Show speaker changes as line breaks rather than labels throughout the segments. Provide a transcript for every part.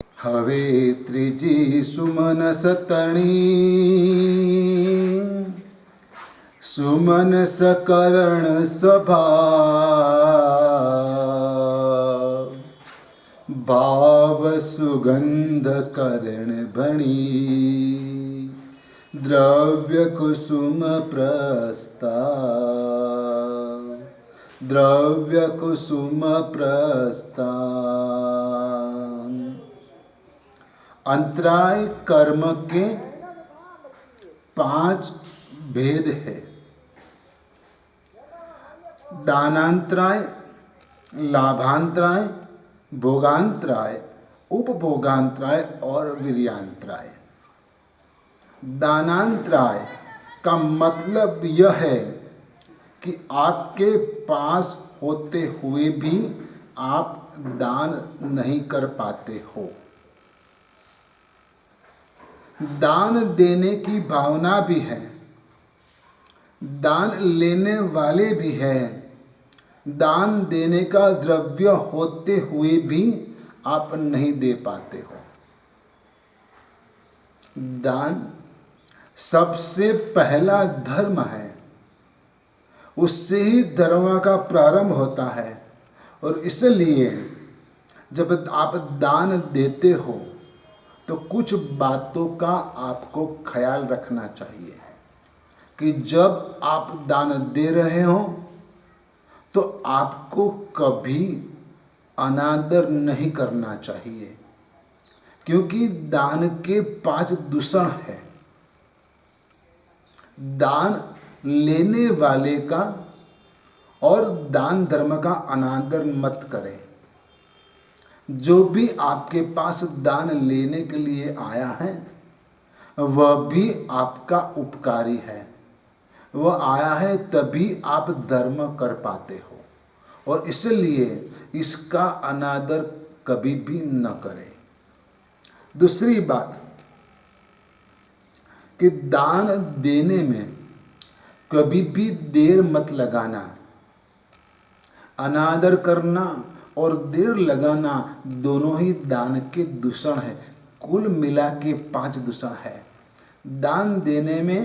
હવે ત્રીજી સુમનસ તણી સુમનસ કરણ સભા ભાવ સુગંધ કરણ ભણી દ્રવ્ય કુસુમ પ્રસ્તાવ દ્રવ્ય કુસુમ प्रस्थान। अंतराय कर्म के 5 भेद है। दानांतराय, लाभांतराय, भोगांतराय, उपभोगांतराय और वीर्यांतराय। दानांतराय का मतलब यह है कि आपके पास होते हुए भी आप दान नहीं कर पाते हो। दान देने की भावना भी है, दान लेने वाले भी हैं, दान देने का द्रव्य होते हुए भी आप नहीं दे पाते हो। दान सबसे पहला धर्म है, उससे ही धर्म का प्रारंभ होता है। और इसलिए जब आप दान देते हो तो कुछ बातों का आपको ख्याल रखना चाहिए कि जब आप दान दे रहे हो तो आपको कभी अनादर नहीं करना चाहिए, क्योंकि दान के 5 दूषण हैं। दान लेने वाले का और दान धर्म का अनादर मत करें। जो भी आपके पास दान लेने के लिए आया है वह भी आपका उपकारी है। वह आया है तभी आप धर्म कर पाते हो, और इसलिए इसका अनादर कभी भी न करें। दूसरी बात कि दान देने में कभी भी देर मत लगाना। अनादर करना और देर लगाना दोनों ही दान के दूषण है। कुल मिला के 5 दूषण है। दान देने में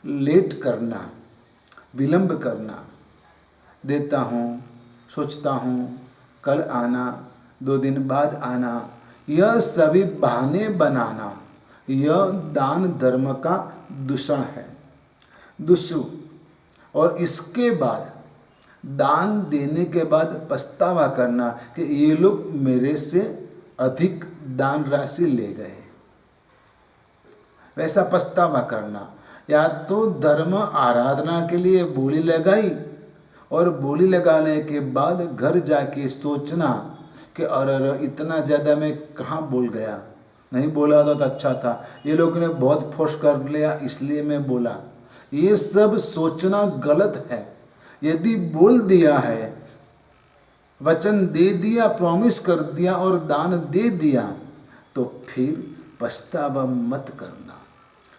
लेट करना, विलंब करना, देता हूँ, सोचता हूँ, कल आना, 2 दिन बाद आना, यह सभी बहाने बनाना, यह दान धर्म का दूषण है। दूसरा, और इसके बाद दान देने के बाद पछतावा करना कि ये लोग मेरे से अधिक दान राशि ले गए, वैसा पछतावा करना। या तो धर्म आराधना के लिए बोली लगाई और बोली लगाने के बाद घर जाके सोचना कि अरे इतना ज़्यादा मैं कहाँ बोल गया, नहीं बोला तो अच्छा था, ये लोग ने बहुत फोर्स कर लिया इसलिए मैं बोला। ये सब सोचना गलत है। यदि बोल दिया है, वचन दे दिया, प्रॉमिस कर दिया और दान दे दिया तो फिर पछतावा मत करना।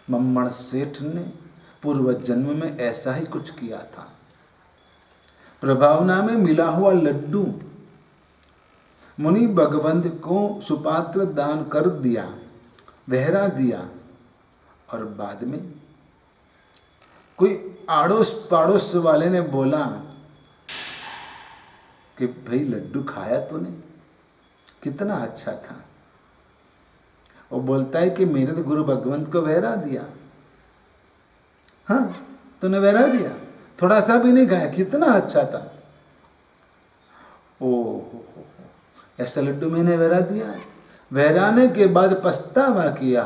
मम्मण सेठ ने पूर्व जन्म में ऐसा ही कुछ किया था। प्रभावना में मिला हुआ लड्डू मुनि भगवंत को सुपात्र दान कर दिया, बहरा दिया, और बाद में कोई आड़ोस पड़ोस वाले ने बोला कि भाई लड्डू खाया तूने, कितना अच्छा था। वो बोलता है कि मैंने तो गुरु भगवंत को बहरा दिया। हाँ, तूने बहरा दिया, थोड़ा सा भी नहीं खाया, कितना अच्छा था। ओह, ऐसा लड्डू मैंने बहरा दिया। बहराने के बाद पछतावा किया,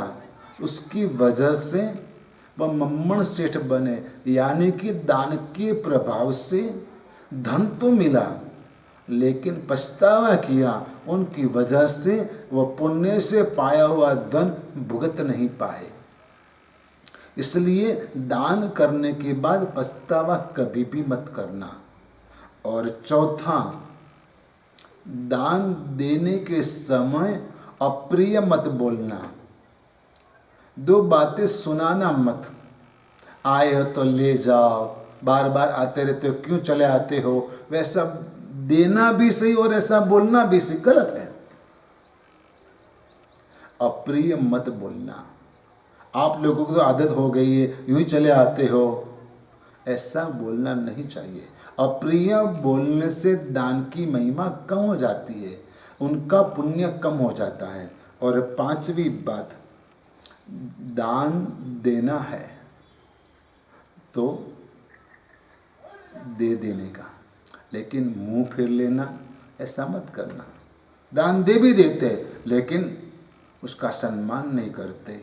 उसकी वजह से वह मम्मण सेठ बने। यानी कि दान के प्रभाव से धन तो मिला, लेकिन पछतावा किया, उनकी वजह से वह पुण्य से पाया हुआ धन भुगत नहीं पाए। इसलिए दान करने के बाद पछतावा कभी भी मत करना। और चौथा, दान देने के समय अप्रिय मत बोलना। 2 बातें सुनाना मत। आए हो तो ले जाओ, बार बार आते रहते हो, क्यों चले आते हो, वैसा देना भी सही और ऐसा बोलना भी सही गलत है। अप्रिय मत बोलना। आप लोगों को तो आदत हो गई है, यूं ही चले आते हो, ऐसा बोलना नहीं चाहिए। अप्रिय बोलने से दान की महिमा कम हो जाती है, उनका पुण्य कम हो जाता है। और पांचवी बात, दान देना है तो दे देने का, लेकिन मुंह फेर लेना ऐसा मत करना। दान दे भी देते लेकिन उसका सम्मान नहीं करते,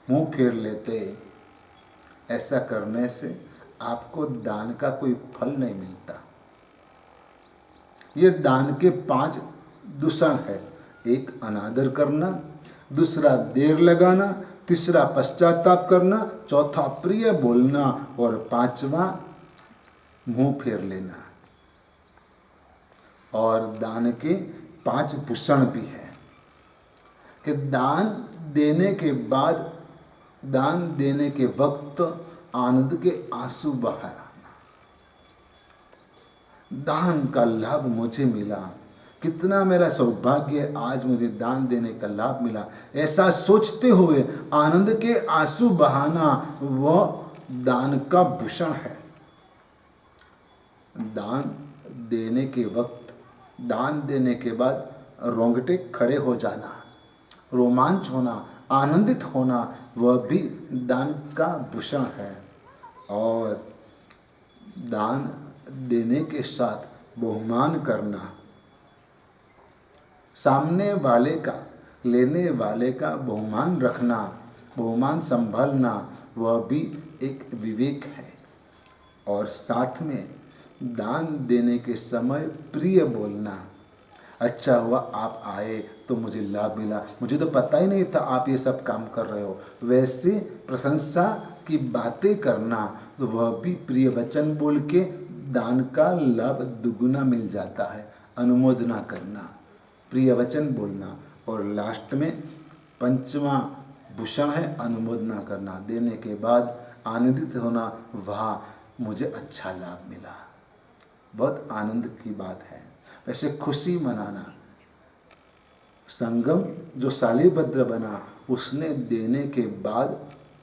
मुंह फेर लेते। ऐसा करने से आपको दान का कोई फल नहीं मिलता। ये दान के 5 दूषण है। एक, अनादर करना, दूसरा देर लगाना, तीसरा पश्चाताप करना, चौथा प्रिय बोलना और पांचवा मुंह फेर लेना। और दान के 5 भूषण भी है कि दान देने के बाद, दान देने के वक्त आनंद के आंसू बहाना। दान का लाभ मुझे मिला, कितना मेरा सौभाग्य है, आज मुझे दान देने का लाभ मिला, ऐसा सोचते हुए आनंद के आंसू बहाना वह दान का भूषण है। दान देने के वक्त, दान देने के बाद रोंगटे खड़े हो जाना, रोमांच होना, आनंदित होना, वह भी दान का भूषण है। और दान देने के साथ बहुमान करना, सामने वाले का, लेने वाले का बहुमान रखना, बहुमान संभालना, वह भी एक विवेक है। और साथ में दान देने के समय प्रिय बोलना, अच्छा हुआ आप आए तो मुझे लाभ मिला, मुझे तो पता ही नहीं था आप ये सब काम कर रहे हो, वैसे प्रशंसा की बातें करना, तो वह भी प्रिय वचन बोल के दान का लाभ दुगुना मिल जाता है। अनुमोदना करना, प्रिय वचन बोलना, और लास्ट में 5वां भूषण है अनुमोदना करना। देने के बाद आनंदित होना, वाह मुझे अच्छा लाभ मिला, बहुत आनंद की बात है। वैसे खुशी मनाना, संगम जो शालिभद्र बना उसने देने के बाद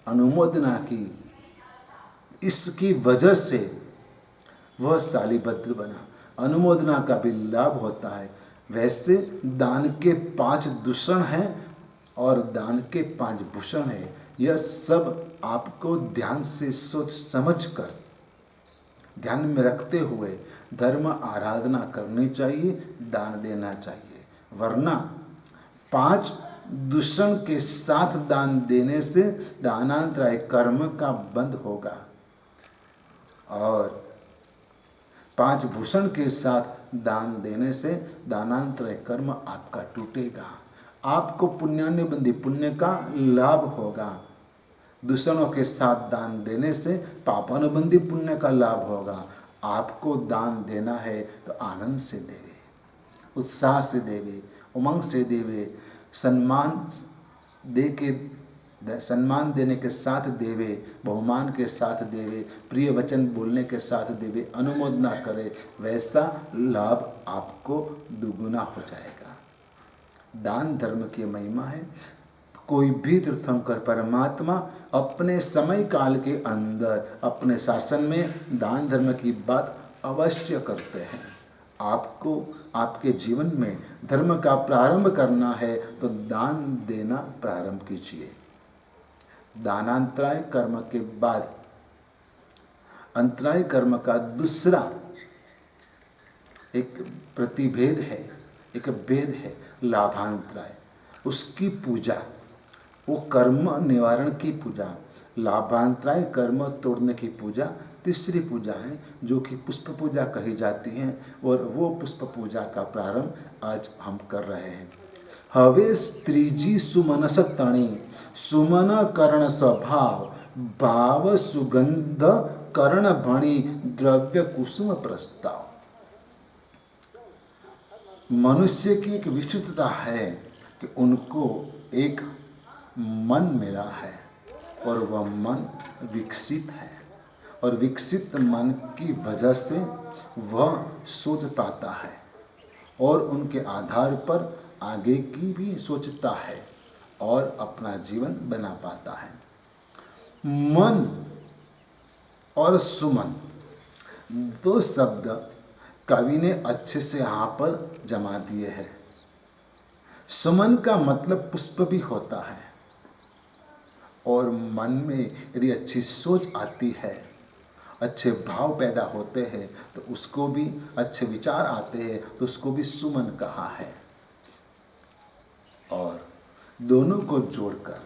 अनुमोदना की, इसकी वजह से वह शालिभद्र बना, अनुमोदना का भी लाभ होता है। वैसे दान के 5 दूषण हैं और दान के 5 भूषण हैं। यह सब आपको ध्यान से सोच समझ कर, ध्यान में रखते हुए धर्म आराधना करनी चाहिए, दान देना चाहिए। वरना 5 दूषण के साथ दान देने से दानांतराय कर्म का बंध होगा, और 5 भूषण के साथ दान देने से दानांतराय कर्म आपका टूटेगा, आपको पुण्यानुबंधी पुण्य का लाभ होगा। दूषणों के साथ दान देने से पापानुबंधी पुण्य का लाभ होगा। आपको दान देना है तो आनंद से देवे, उत्साह से देवे, उमंग से देवे, सम्मान देने के साथ देवे, बहुमान के साथ देवे, प्रिय वचन बोलने के साथ देवे, अनुमोदना करे, वैसा लाभ आपको दुगुना हो जाएगा। दान धर्म की महिमा है। कोई भी तीर्थंकर परमात्मा अपने समय काल के अंदर अपने शासन में दान धर्म की बात अवश्य करते हैं। आपको आपके जीवन में धर्म का प्रारंभ करना है तो दान देना प्रारंभ कीजिए। दानांतराय कर्म के बाद अंतराय कर्म का दूसरा एक प्रतिभेद है, एक भेद है लाभांतराय। उसकी पूजा, वो कर्म निवारण की पूजा, लाभांतराय कर्म तोड़ने की पूजा तीसरी पूजा है, जो कि पुष्प पूजा कही जाती है। और वो पुष्प पूजा का प्रारंभ आज हम कर रहे हैं। हवे स्त्रीजी सुमनस तणी, सुमन करण स्वभाव, भाव सुगंध करण भणी, द्रव्य कुसुम प्रस्ताव। मनुष्य की एक विशिष्टता है कि उनको एक मन मिला है और वह मन विकसित है, और विकसित मन की वजह से वह सोच पाता है और उनके आधार पर आगे की भी सोचता है। और अपना जीवन बना पाता है। मन और सुमन दो शब्द कवि ने अच्छे से यहाँ पर जमा दिए हैं। सुमन का मतलब पुष्प भी होता है, और मन में यदि अच्छी सोच आती है, अच्छे भाव पैदा होते हैं, तो उसको भी अच्छे विचार आते हैं, तो उसको भी सुमन कहा है। और दोनों को जोड़कर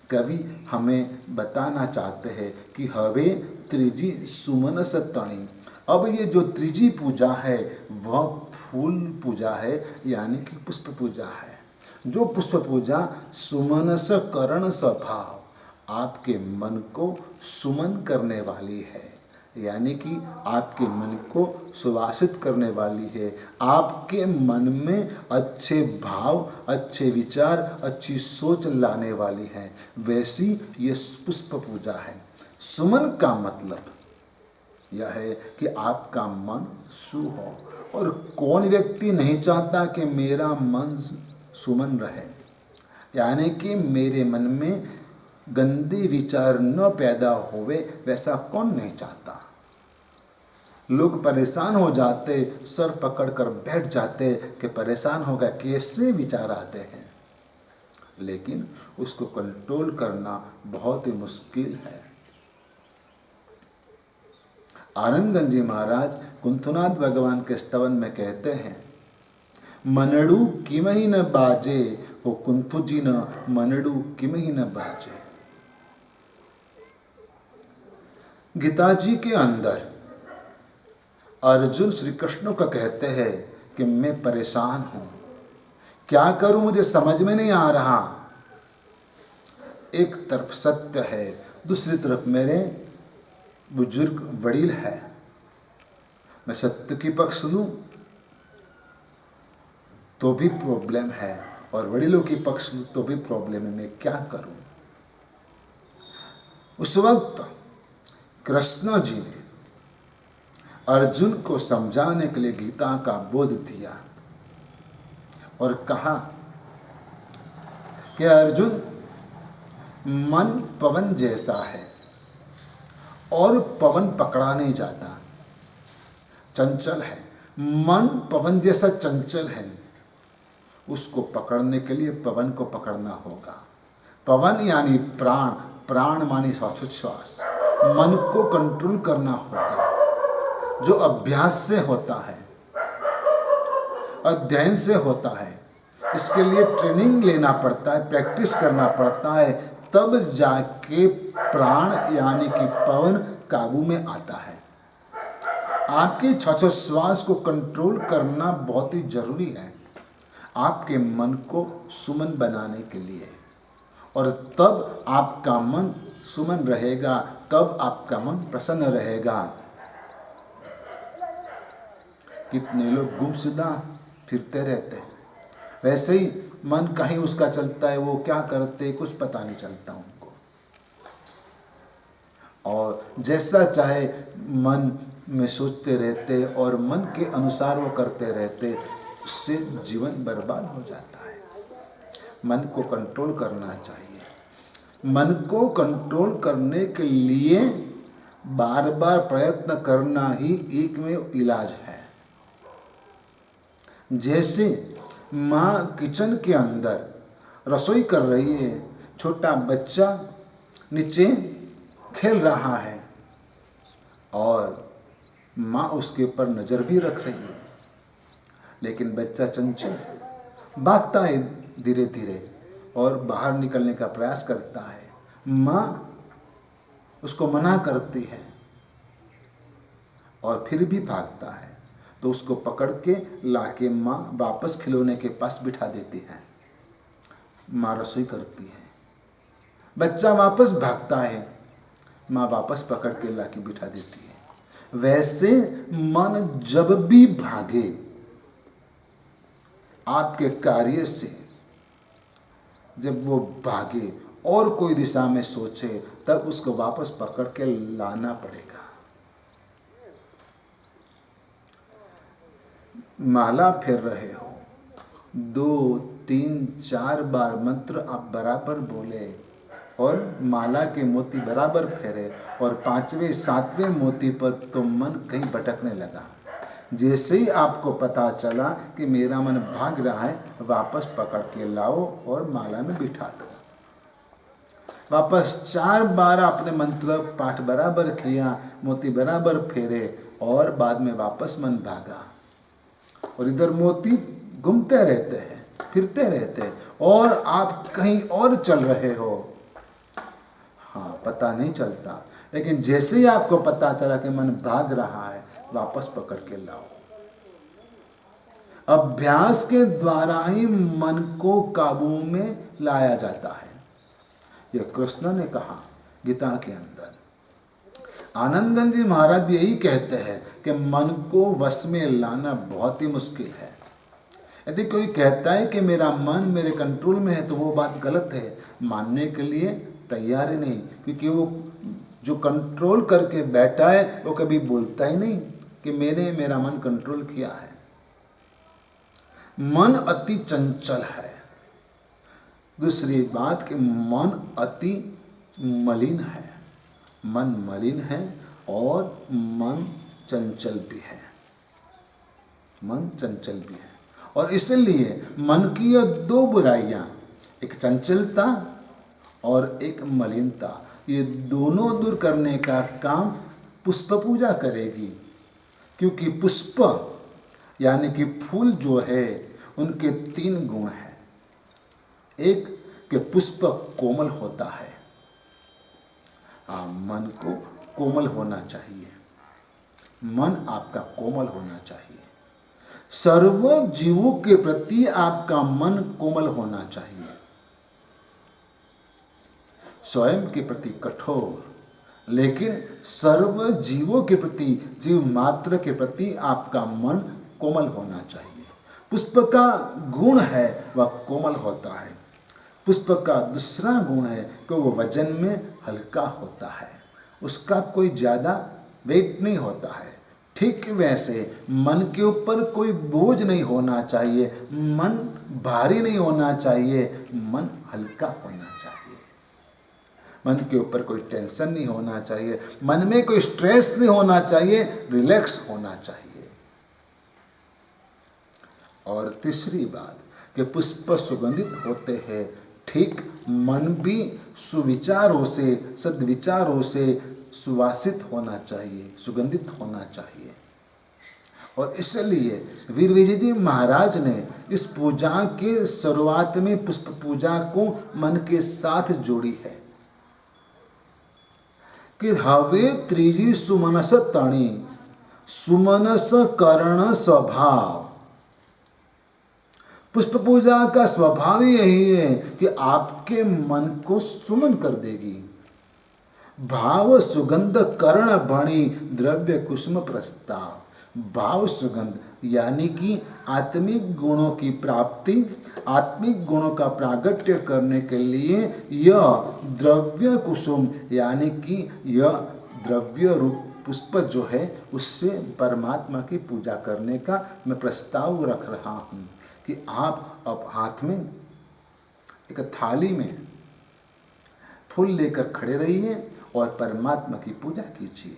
कवि हमें बताना चाहते हैं कि हवे त्रिजी सुमन सतणी। अब ये जो त्रिजी पूजा है वह फूल पूजा है, यानी कि पुष्प पूजा है। जो पुष्प पूजा सुमन स करण स्वभाव, आपके मन को सुमन करने वाली है, यानी कि आपके मन को सुवासित करने वाली है, आपके मन में अच्छे भाव, अच्छे विचार, अच्छी सोच लाने वाली है, वैसी ये पुष्प पूजा है। सुमन का मतलब यह है कि आपका मन सु हो, और कौन व्यक्ति नहीं चाहता कि मेरा मन सुमन रहे, यानी कि मेरे मन में गंदे विचार न पैदा होवे, वैसा कौन नहीं चाहता। लोग परेशान हो जाते, सर पकड़कर बैठ जाते कि परेशान हो गए, कैसे विचार आते हैं, लेकिन उसको कंट्रोल करना बहुत ही मुश्किल है। आनंदगंज जी महाराज कुंथुनाथ भगवान के स्तवन में कहते हैं, मनड़ू किम ही न बाजे, वो कुंथु जी न मनड़ू किम ही न बाजे। गीता जी के अंदर अर्जुन श्री कृष्ण को कहते हैं कि मैं परेशान हूं, क्या करूं, मुझे समझ में नहीं आ रहा। एक तरफ सत्य है, दूसरी तरफ मेरे बुजुर्ग वडील है, मैं सत्य की पक्ष लूं तो भी प्रॉब्लम है, और वडीलों की पक्ष लूं तो भी प्रॉब्लम है, मैं क्या करूं। उस वक्त कृष्ण जी ने अर्जुन को समझाने के लिए गीता का बोध दिया और कहा कि अर्जुन, मन पवन जैसा है और पवन पकड़ा नहीं जाता, चंचल है। मन पवन जैसा चंचल है, उसको पकड़ने के लिए पवन को पकड़ना होगा। पवन यानी प्राण, प्राण मानी श्वासोच्छ्वास, मन को कंट्रोल करना होगा, जो अभ्यास से होता है, अध्ययन से होता है। इसके लिए ट्रेनिंग लेना पड़ता है, प्रैक्टिस करना पड़ता है, तब जाके प्राण यानी कि पवन काबू में आता है। आपके श्वासोच्छ्वास को कंट्रोल करना बहुत ही जरूरी है आपके मन को सुमन बनाने के लिए, और तब आपका मन सुमन रहेगा, तब आपका मन प्रसन्न रहेगा। कितने लोग गुमशुदा फिरते रहते हैं, वैसे ही मन कहीं उसका चलता है, वो क्या करते कुछ पता नहीं चलता उनको, और जैसा चाहे मन में सोचते रहते और मन के अनुसार वो करते रहते, उससे जीवन बर्बाद हो जाता है। मन को कंट्रोल करना चाहिए। मन को कंट्रोल करने के लिए बार बार प्रयत्न करना ही एक में इलाज है। जैसे माँ किचन के अंदर रसोई कर रही है, छोटा बच्चा नीचे खेल रहा है और माँ उसके ऊपर नज़र भी रख रही है, लेकिन बच्चा चंचल भागता है धीरे धीरे और बाहर निकलने का प्रयास करता है। माँ उसको मना करती है और फिर भी भागता है, तो उसको पकड़ के लाके माँ वापस खिलौने के पास बिठा देती है। माँ रसोई करती है, बच्चा वापस भागता है, माँ वापस पकड़ के लाके बिठा देती है। वैसे मन जब भी भागे आपके कार्य से, जब वो भागे और कोई दिशा में सोचे, तब उसको वापस पकड़ के लाना पड़ेगा। माला फेर रहे हो, 2, 3-4 बार मंत्र आप बराबर बोले और माला के मोती बराबर फेरे और 5वें 7वें मोती पर तो मन कहीं भटकने लगा। जैसे ही आपको पता चला कि मेरा मन भाग रहा है, वापस पकड़ के लाओ और माला में बिठा दो। वापस 4 बार आपने मंत्र पाठ बराबर किया, मोती बराबर फेरे और बाद में वापस मन भागा और इधर मोती घूमते रहते हैं, फिरते रहते हैं और आप कहीं और चल रहे हो। हाँ, पता नहीं चलता, लेकिन जैसे ही आपको पता चला कि मन भाग रहा है, वापस पकड़ के लाओ। अभ्यास के द्वारा ही मन को काबू में लाया जाता है। यह कृष्ण ने कहा गीता के अंदर। आनंदगंज जी महाराज भी यही कहते हैं कि मन को वश में लाना बहुत ही मुश्किल है। यदि कोई कहता है कि मेरा मन मेरे कंट्रोल में है, तो वो बात गलत है, मानने के लिए तैयार ही नहीं, क्योंकि वो जो कंट्रोल करके बैठा है वो कभी बोलता ही नहीं कि मैंने मेरा मन कंट्रोल किया है। मन अति चंचल है। दूसरी बात कि मन अति मलिन है। मन मलिन है और मन चंचल भी है। मन चंचल भी है और इसलिए मन की ये 2 बुराइयां, एक चंचलता और एक मलिनता, ये दोनों दूर करने का काम पुष्प पूजा करेगी। क्योंकि पुष्प यानी कि फूल जो है उनके 3 गुण हैं। एक कि पुष्प कोमल होता है। मन को कोमल होना चाहिए, मन आपका कोमल होना चाहिए। सर्व जीवों के प्रति आपका मन कोमल होना चाहिए। स्वयं के प्रति कठोर, लेकिन सर्व जीवों के प्रति, जीव मात्र के प्रति आपका मन कोमल होना चाहिए। पुष्प का गुण है वह कोमल होता है। पुष्प का दूसरा गुण है कि वो वजन में हल्का होता है, उसका कोई ज़्यादा वेट नहीं होता है। ठीक वैसे मन के ऊपर कोई बोझ नहीं होना चाहिए, मन भारी नहीं होना चाहिए, मन हल्का होना चाहिए। मन के ऊपर कोई टेंशन नहीं होना चाहिए, मन में कोई स्ट्रेस नहीं होना चाहिए, रिलैक्स होना चाहिए। और तीसरी बात कि पुष्प सुगंधित होते हैं, ठीक मन भी सुविचारों से, सद्विचारों से सुवासित होना चाहिए, सुगंधित होना चाहिए। और इसलिए वीर विजय जी महाराज ने इस पूजा के शुरुआत में पुष्प पूजा को मन के साथ जोड़ी है कि हवे त्रिजी सुमनस तणी, सुमनस कर्ण स्वभाव। पुष्प पूजा का स्वभाव ही यही है कि आपके मन को सुमन कर देगी। भाव सुगंध कर्ण भणी, द्रव्य कुसुम प्रस्ताव। भाव सुगंध यानी कि आत्मिक गुणों की प्राप्ति, आत्मिक गुणों का प्रागट्य करने के लिए यह द्रव्य कुसुम यानी कि यह द्रव्य रूप पुष्प जो है उससे परमात्मा की पूजा करने का मैं प्रस्ताव रख रहा हूँ कि आप अब हाथ में एक थाली में फूल लेकर खड़े रहिए और परमात्मा की पूजा कीजिए।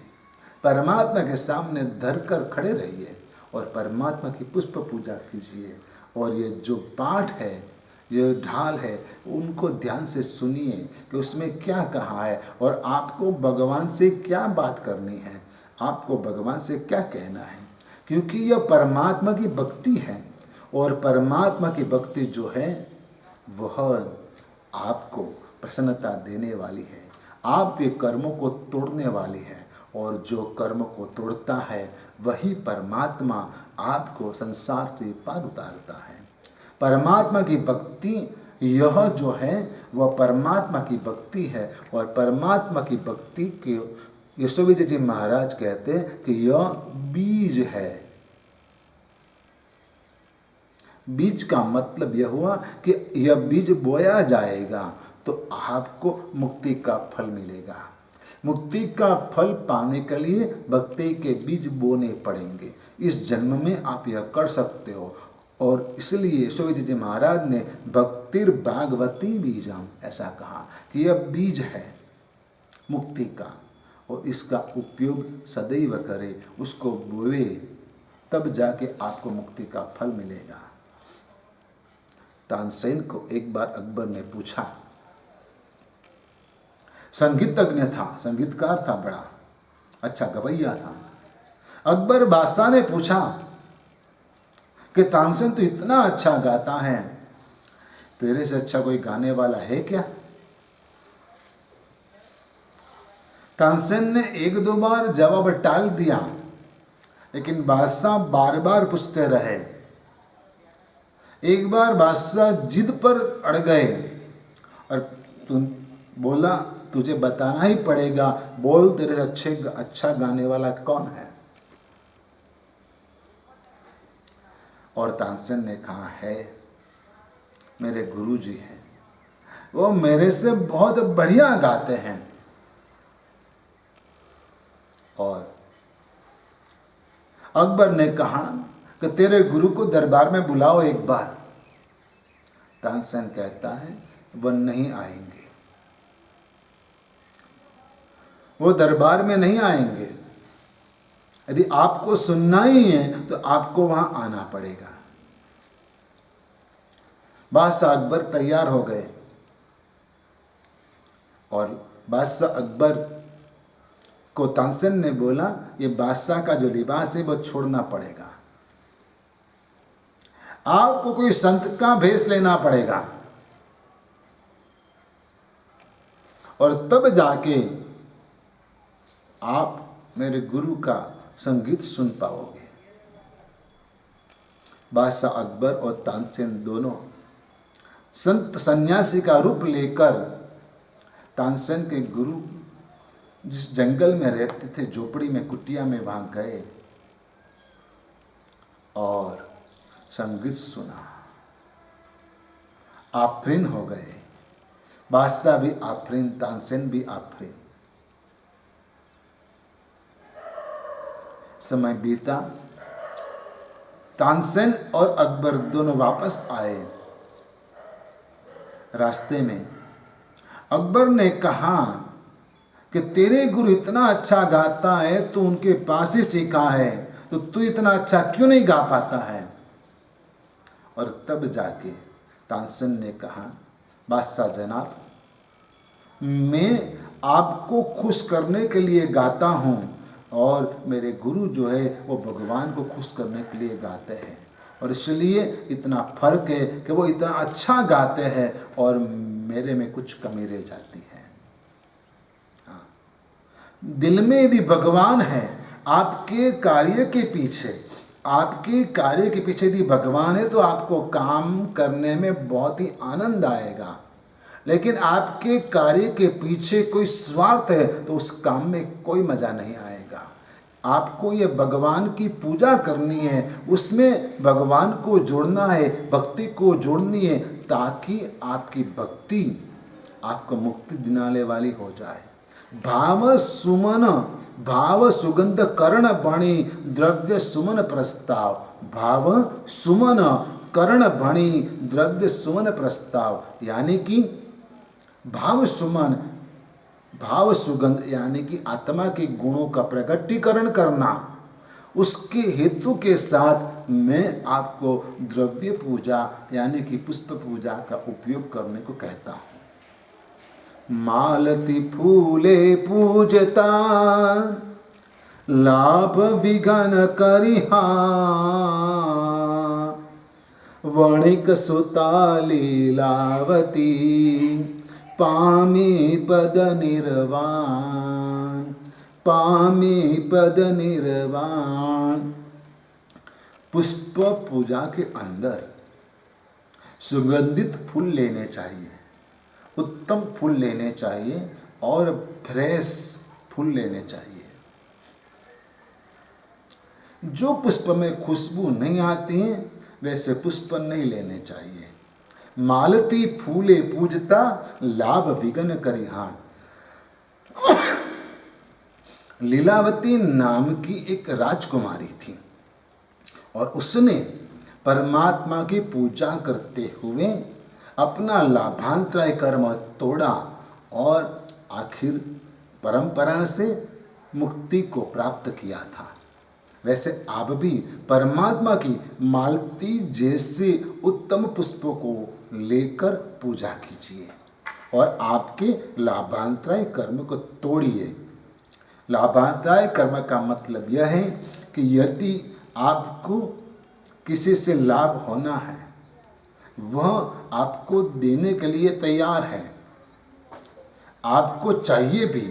परमात्मा के सामने धरकर खड़े रहिए और परमात्मा की पुष्प पूजा कीजिए। और ये जो पाठ है, ये ढाल है, उनको ध्यान से सुनिए कि उसमें क्या कहा है और आपको भगवान से क्या बात करनी है, आपको भगवान से क्या कहना है। क्योंकि यह परमात्मा की भक्ति है और परमात्मा की भक्ति जो है वह आपको प्रसन्नता देने वाली है, आपके कर्मों को तोड़ने वाली है। और जो कर्म को तोड़ता है वही परमात्मा आपको संसार से पार उतारता है। परमात्मा की भक्ति यह जो है वह परमात्मा की भक्ति है। और परमात्मा की भक्ति के यशो विजय जी महाराज कहते हैं कि यह बीज है। बीज का मतलब यह हुआ कि यह बीज बोया जाएगा तो आपको मुक्ति का फल मिलेगा। मुक्ति का फल पाने के लिए भक्ति के बीज बोने पड़ेंगे। इस जन्म में आप यह कर सकते हो। और इसलिए सूर्य जी महाराज ने भक्तिर भागवती बीजम ऐसा कहा कि यह बीज है मुक्ति का, और इसका उपयोग सदैव करे, उसको बोए, तब जाके आपको मुक्ति का फल मिलेगा। तानसेन को एक बार अकबर ने पूछा, संगीतज्ञ था, संगीतकार था, बड़ा अच्छा गवैया था। अकबर बादशाह ने पूछा कि तानसेन तो इतना अच्छा गाता है, तेरे से अच्छा कोई गाने वाला है क्या? तानसेन ने एक दो बार जवाब टाल दिया, लेकिन बादशाह बार बार पूछते रहे। एक बार बादशाह जिद पर अड़ गए और तुम बोला तुझे बताना ही पड़ेगा, बोल तेरे से अच्छा गाने वाला कौन है? और तानसेन ने कहा, है मेरे गुरुजी हैं, वो मेरे से बहुत बढ़िया गाते हैं। और अकबर ने कहा कि तेरे गुरु को दरबार में बुलाओ एक बार। तानसेन कहता है वह नहीं आएंगे, वो दरबार में नहीं आएंगे। यदि आपको सुनना ही है तो आपको वहां आना पड़ेगा। बादशाह अकबर तैयार हो गए और बादशाह अकबर को तानसेन ने बोला, ये बादशाह का जो लिबास है वो छोड़ना पड़ेगा, आपको कोई संत का भेष लेना पड़ेगा और तब जाके आप मेरे गुरु का संगीत सुन पाओगे। बादशाह अकबर और तानसेन दोनों संत सन्यासी का रूप लेकर तानसेन के गुरु जिस जंगल में रहते थे, झोपड़ी में, कुटिया में, वहां गए और संगीत सुना। आफरीन हो गए, बादशाह भी आफरीन, तानसेन भी आफरीन। समय बीता, तानसेन और अकबर दोनों वापस आए। रास्ते में अकबर ने कहा कि तेरे गुरु इतना अच्छा गाता है, तू उनके पास ही सीखा है, तो तू इतना अच्छा क्यों नहीं गा पाता है? और तब जाके तानसेन ने कहा, बादशाह जनाब, मैं आपको खुश करने के लिए गाता हूँ और मेरे गुरु जो है वो भगवान को खुश करने के लिए गाते हैं, और इसलिए इतना फर्क है कि वो इतना अच्छा गाते हैं और मेरे में कुछ कमी रह जाती है। हाँ। दिल में यदि भगवान है, आपके कार्य के पीछे यदि भगवान है तो आपको काम करने में बहुत ही आनंद आएगा। लेकिन आपके कार्य के पीछे कोई स्वार्थ है तो उस काम में कोई मजा नहीं आएगा। आपको ये भगवान की पूजा करनी है, उसमें भगवान को जोड़ना है, भक्ति को जोड़नी है, ताकि आपकी भक्ति आपको मुक्ति दिलाने वाली हो जाए। भाव सुगंध कर्ण बणी द्रव्य सुमन प्रस्ताव, भाव सुमन कर्ण बणी द्रव्य सुमन प्रस्ताव, यानी कि भाव सुगंध यानी कि आत्मा के गुणों का प्रकटीकरण करना, उसके हेतु के साथ मैं आपको द्रव्य पूजा यानी कि पुष्प पूजा का उपयोग करने को कहता हूँ। मालती फूले पूजता लाभ विघन करिहा, वणिक सुता लीलावती पामी पद निर्वाण, पामी पद निर्वाण। पुष्प पूजा के अंदर सुगंधित फूल लेने चाहिए, उत्तम फूल लेने चाहिए और फ्रेश फूल लेने चाहिए। जो पुष्प में खुशबू नहीं आती है वैसे पुष्प नहीं लेने चाहिए। मालती फूले पूजता लाभ विघन करिहान। लीलावती नाम की एक राजकुमारी थी और उसने परमात्मा की पूजा करते हुए अपना लाभांतराय कर्म तोड़ा और आखिर परंपरा से मुक्ति को प्राप्त किया था। वैसे आप भी परमात्मा की मालती जैसे उत्तम पुष्पों को लेकर पूजा कीजिए और आपके लाभांतराय कर्म को तोड़िए। लाभांतराय कर्म का मतलब यह है कि यदि आपको किसी से लाभ होना है, वह आपको देने के लिए तैयार है, आपको चाहिए भी,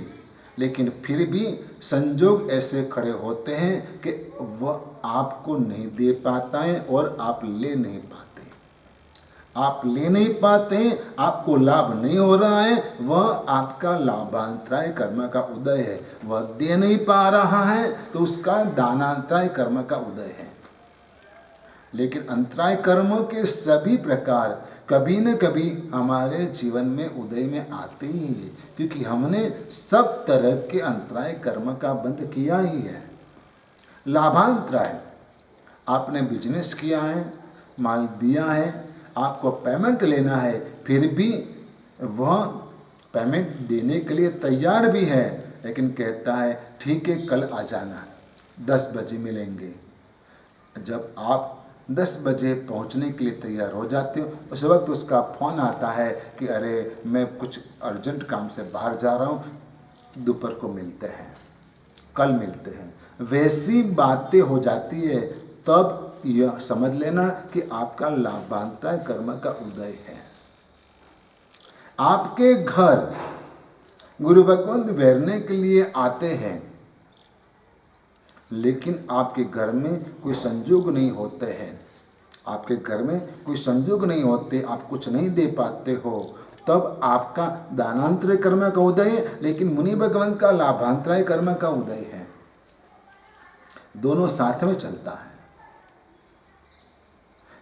लेकिन फिर भी संजोग ऐसे खड़े होते हैं कि वह आपको नहीं दे पाता है और आप ले नहीं पाते। आप ले नहीं पाते हैं, आपको लाभ नहीं हो रहा है, वह आपका लाभांतराय कर्म का उदय है। वह दे नहीं पा रहा है तो उसका दानांतराय कर्म का उदय है। लेकिन अंतराय कर्मों के सभी प्रकार कभी न कभी हमारे जीवन में उदय में आते ही हैं, क्योंकि हमने सब तरह के अंतराय कर्म का बंध किया ही है। लाभांतराय, आपने बिजनेस किया है, माल दिया है, आपको पेमेंट लेना है, फिर भी वह पेमेंट देने के लिए तैयार भी है, लेकिन कहता है ठीक है कल आ जाना, 10 बजे मिलेंगे। जब आप 10 बजे पहुंचने के लिए तैयार हो जाते हो, उस वक्त उसका फ़ोन आता है कि अरे मैं कुछ अर्जेंट काम से बाहर जा रहा हूँ, दोपहर को मिलते हैं, कल मिलते हैं। वैसी बातें हो जाती है, तब यह समझ लेना कि आपका लाभांतराय कर्म का उदय है। आपके घर गुरु भगवंत बैठने के लिए आते हैं, लेकिन आपके घर में कोई संजोग नहीं होते हैं, आपके घर में कोई संजोग नहीं होते, आप कुछ नहीं दे पाते हो, तब आपका दानांतराय कर्म का उदय है, लेकिन मुनि भगवंत का लाभांतराय कर्म का उदय है। दोनों साथ में चलता है।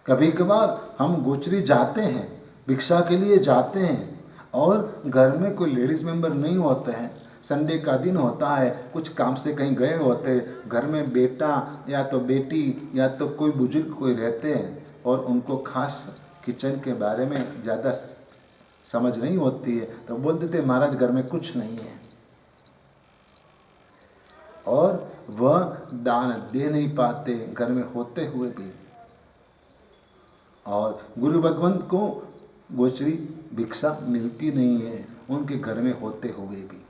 कभी कभार हम गोचरी जाते हैं, भिक्षा के लिए जाते हैं, और घर में कोई लेडीज़ मेंबर नहीं होते हैं, संडे का दिन होता है, कुछ काम से कहीं गए होते, घर में बेटा या तो बेटी या तो कोई बुजुर्ग कोई रहते हैं, और उनको खास किचन के बारे में ज़्यादा समझ नहीं होती है, तो बोल देते महाराज घर में कुछ नहीं है, और वह दान दे नहीं पाते घर में होते हुए भी। और गुरु भगवंत को गोचरी भिक्षा मिलती नहीं है उनके घर में होते हुए भी।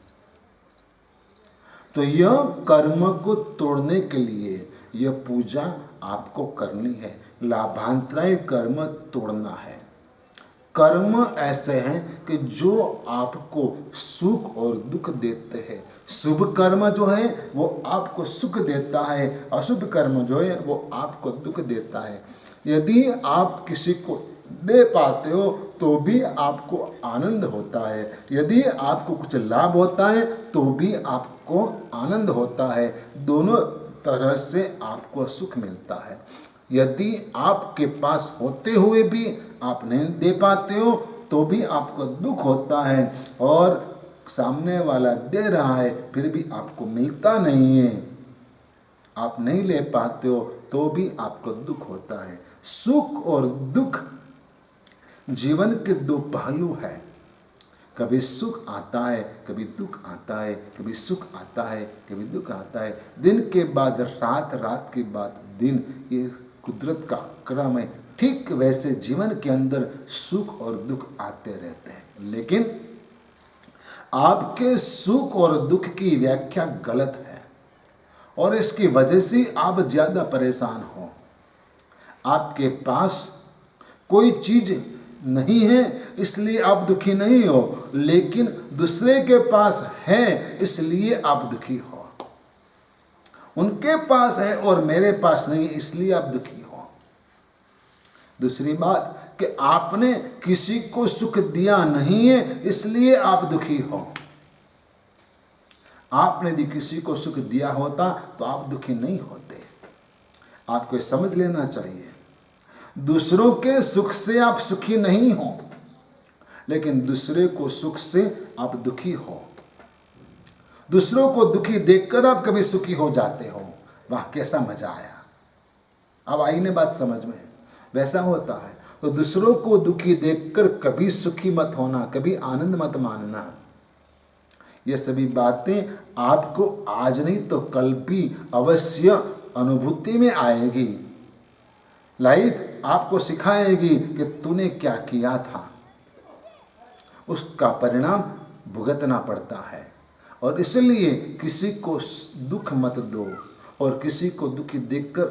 तो यह कर्म को तोड़ने के लिए यह पूजा आपको करनी है, लाभांतराय कर्म तोड़ना है। कर्म ऐसे हैं कि जो आपको सुख और दुख देते हैं। शुभ कर्म जो है वो आपको सुख देता है, अशुभ कर्म जो है वो आपको दुख देता है। यदि आप किसी को दे पाते हो तो भी आपको आनंद होता है, यदि आपको कुछ लाभ होता है तो भी आपको आनंद होता है, दोनों तरह से आपको सुख मिलता है। यदि आपके पास होते हुए भी आप नहीं दे पाते हो तो भी आपको दुख होता है, और सामने वाला दे रहा है फिर भी आपको मिलता नहीं है, आप नहीं ले पाते हो तो भी आपको दुख होता है। सुख और दुख जीवन के दो पहलू है, कभी सुख आता है कभी दुख आता है, कभी सुख आता है कभी दुख आता है, दिन के बाद रात, रात के बाद दिन, ये कुदरत का क्रम है। ठीक वैसे जीवन के अंदर सुख और दुख आते रहते हैं, लेकिन आपके सुख और दुख की व्याख्या गलत है और इसकी वजह से आप ज़्यादा परेशान हो। आपके पास कोई चीज़ नहीं है इसलिए आप दुखी नहीं हो, लेकिन दूसरे के पास है इसलिए आप दुखी हो। उनके पास है और मेरे पास नहीं इसलिए आप दुखी हो। दूसरी बात कि आपने किसी को सुख दिया नहीं है इसलिए आप दुखी हो। आपने यदि किसी को सुख दिया होता तो आप दुखी नहीं होते। आपको समझ लेना चाहिए, दूसरों के सुख से आप सुखी नहीं हो, लेकिन दूसरे को सुख से आप दुखी हो। दूसरों को दुखी देखकर आप कभी सुखी हो जाते हो। वाह कैसा मजा आया। अब आई ना बात समझ में। वैसा होता है। तो दूसरों को दुखी देखकर कभी सुखी मत होना, कभी आनंद मत मानना। ये सभी बातें आपको आज नहीं तो कल भी अवश्य अनुभूति में आएगी। लाइफ आपको सिखाएगी कि तूने क्या किया था, उसका परिणाम भुगतना पड़ता है। और इसलिए किसी को दुख मत दो और किसी को दुखी देखकर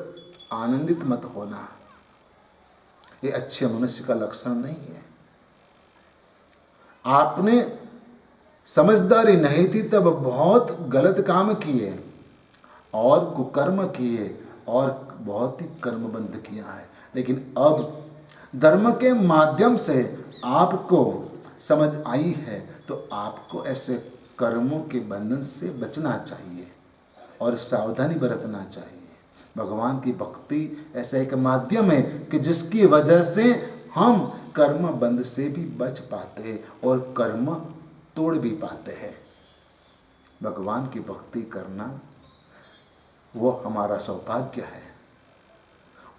आनंदित मत होना। ये अच्छे मनुष्य का लक्षण नहीं है। आपने समझदारी नहीं थी तब बहुत गलत काम किए और कुकर्म किए और बहुत ही कर्मबंध किया है, लेकिन अब धर्म के माध्यम से आपको समझ आई है तो आपको ऐसे कर्मों के बंधन से बचना चाहिए और सावधानी बरतना चाहिए। भगवान की भक्ति ऐसा एक माध्यम है कि जिसकी वजह से हम कर्म बंध से भी बच पाते हैं और कर्म तोड़ भी पाते हैं। भगवान की भक्ति करना वो हमारा सौभाग्य है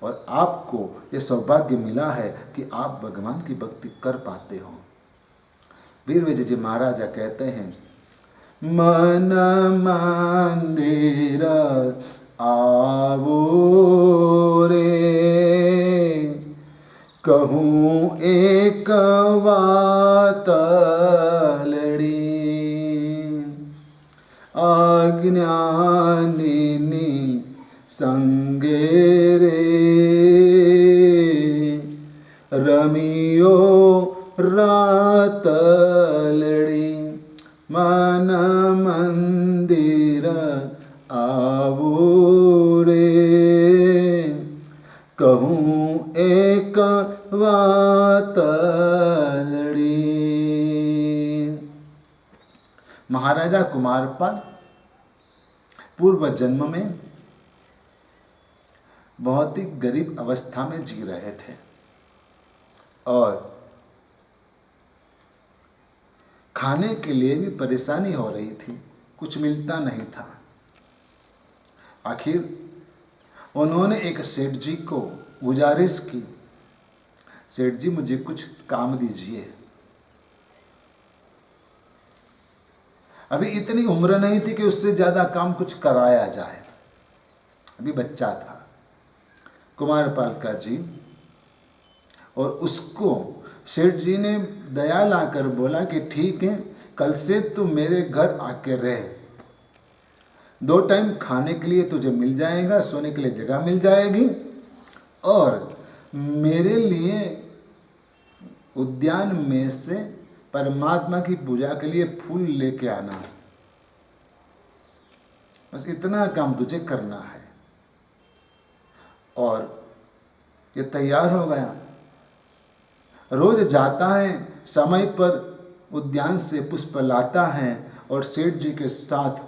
और आपको ये सौभाग्य मिला है कि आप भगवान की भक्ति कर पाते हो। वीर विजय जी महाराजा कहते हैं, मन मंदिर आवो रे, कहूँ एक बात लड़ी, अज्ञानिनी संगे रे, रमियो रात लड़ी, मन मंदिर आवो रे, कहूँ एक बात लड़ी। महाराजा कुमारपाल पूर्व जन्म में बहुत ही गरीब अवस्था में जी रहे थे और खाने के लिए भी परेशानी हो रही थी, कुछ मिलता नहीं था। आखिर उन्होंने एक सेठ जी को गुजारिश की, सेठ जी मुझे कुछ काम दीजिए। अभी इतनी उम्र नहीं थी कि उससे ज़्यादा काम कुछ कराया जाए, अभी बच्चा था कुमारपाल का जी। और उसको सेठ जी ने दया लाकर बोला कि ठीक है, कल से तू मेरे घर आके रहे, 2 टाइम खाने के लिए तुझे मिल जाएगा, सोने के लिए जगह मिल जाएगी और मेरे लिए उद्यान में से परमात्मा की पूजा के लिए फूल लेके आना, बस इतना काम तुझे करना है। और ये तैयार हो गया, रोज जाता है, समय पर उद्यान से पुष्प लाता है और सेठ जी के साथ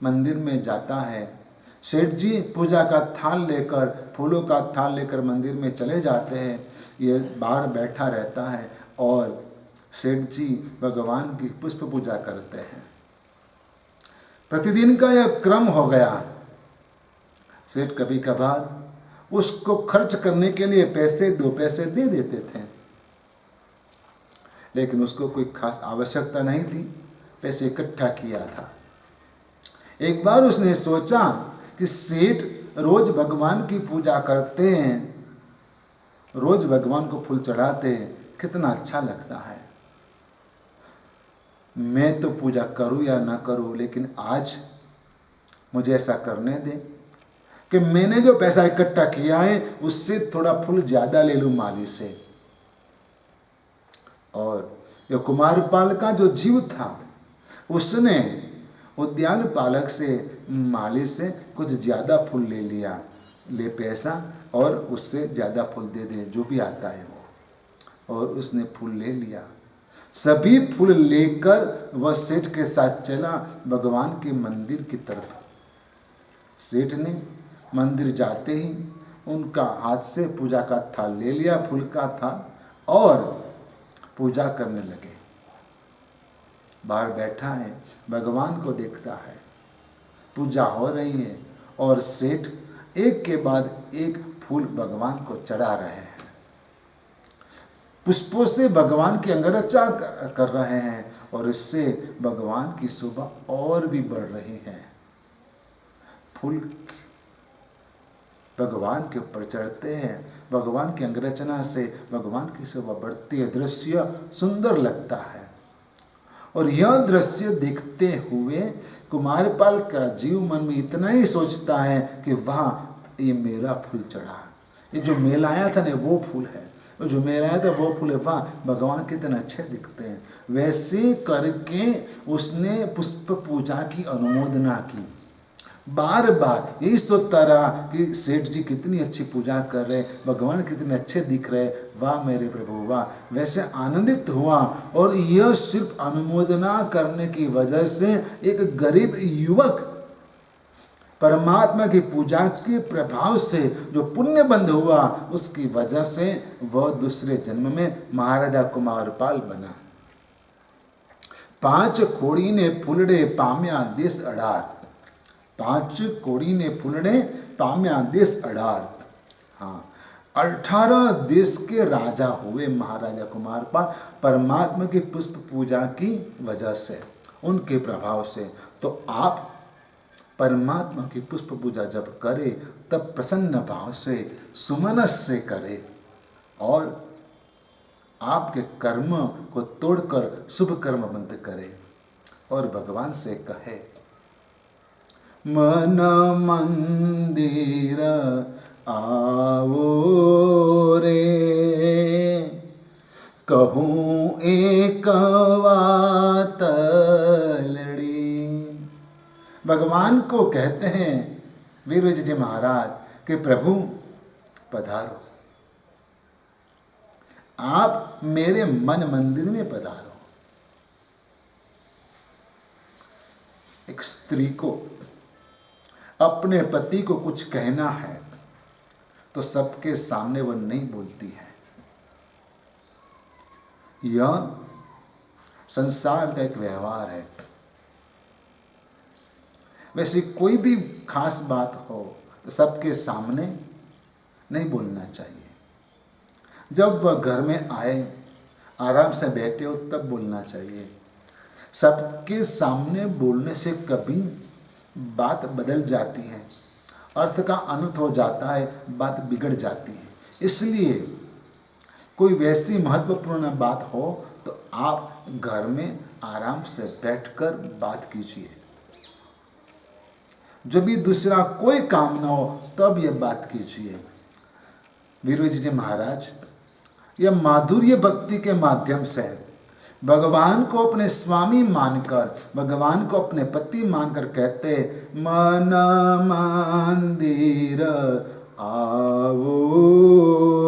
मंदिर में जाता है। सेठ जी पूजा का थाल लेकर, फूलों का थाल लेकर मंदिर में चले जाते हैं, ये बाहर बैठा रहता है और सेठ जी भगवान की पुष्प पूजा करते हैं। प्रतिदिन का यह क्रम हो गया। सेठ कभी कभार उसको खर्च करने के लिए पैसे 2 पैसे दे देते थे, लेकिन उसको कोई खास आवश्यकता नहीं थी, पैसे इकट्ठा किया था। एक बार उसने सोचा कि सेठ रोज भगवान की पूजा करते हैं, रोज भगवान को फूल चढ़ाते हैं, कितना अच्छा लगता है। मैं तो पूजा करूं या ना करूं, लेकिन आज मुझे ऐसा करने दे कि मैंने जो पैसा इकट्ठा किया है उससे थोड़ा फूल ज़्यादा ले लूं माली से। और यह कुमारपाल का जो जीव था, उसने उद्यान पालक से, माली से कुछ ज़्यादा फूल ले लिया, ले पैसा और उससे ज़्यादा फूल दे दे, जो भी आता है वो। और उसने फूल ले लिया, सभी फूल लेकर वह सेठ के साथ चला भगवान के मंदिर की तरफ। सेठ ने मंदिर जाते ही उनका हाथ से पूजा का थाल ले लिया, फूल का थाल, और पूजा करने लगे। बाहर बैठा है, भगवान को देखता है, पूजा हो रही है और सेठ एक के बाद एक फूल भगवान को चढ़ा रहे हैं। पुष्पों से भगवान की अंगरक्षा कर रहे हैं और इससे भगवान की शोभा और भी बढ़ रही है। फूल भगवान के ऊपर चढ़ते हैं, भगवान की अंगरचना से भगवान की शोभा बढ़ती है, दृश्य सुंदर लगता है। और यह दृश्य देखते हुए कुमारपाल का जीव मन में इतना ही सोचता है कि वाह, ये मेरा फूल चढ़ा, ये जो मेला आया था ना वो फूल है, वो जो मेला आया था वो फूल है, वाह भगवान कितने अच्छे दिखते हैं। वैसे करके उसने पुष्प पूजा की अनुमोदना की। बार बार यही सोचता रहा कि सेठ जी कितनी अच्छी पूजा कर रहे, भगवान कितने अच्छे दिख रहे, वाह मेरे प्रभु वाह। वैसे आनंदित हुआ और यह सिर्फ अनुमोदना करने की वजह से एक गरीब युवक परमात्मा की पूजा के प्रभाव से जो पुण्य बंध हुआ, उसकी वजह से वह दूसरे जन्म में महाराजा कुमारपाल बना। 5 कोड़ी ने फूलड़े पाम्या देश अडार, 5 कोड़ी ने फूलड़े पाम्या देश अडार। हाँ, 18 देश के राजा हुए महाराजा कुमारपाल परमात्मा की पुष्प पूजा की वजह से, उनके प्रभाव से। तो आप परमात्मा की पुष्प पूजा जब करें तब प्रसन्न भाव से सुमनस से करें और आपके कर्म को तोड़कर शुभ कर्म बंद करें और भगवान से कहे, मन मंदिर आवो रे, कहूँ एक बात लड़ी। भगवान को कहते हैं वीरज जी महाराज कि प्रभु पधारो, आप मेरे मन मंदिर में पधारो। एक स्त्री को अपने पति को कुछ कहना है तो सबके सामने वह नहीं बोलती है। यह संसार का एक व्यवहार है। वैसे कोई भी खास बात हो तो सबके सामने नहीं बोलना चाहिए। जब वह घर में आए, आराम से बैठे हो, तब बोलना चाहिए। सबके सामने बोलने से कभी बात बदल जाती है, अर्थ का अनर्थ हो जाता है, बात बिगड़ जाती है। इसलिए कोई वैसी महत्वपूर्ण बात हो तो आप घर में आराम से बैठकर बात कीजिए। जब भी दूसरा कोई काम ना हो तब यह बात कीजिए। वीरज जी महाराज यह माधुर्य भक्ति के माध्यम से भगवान को अपने स्वामी मानकर, भगवान को अपने पति मानकर कहते, मन मंदिर आवो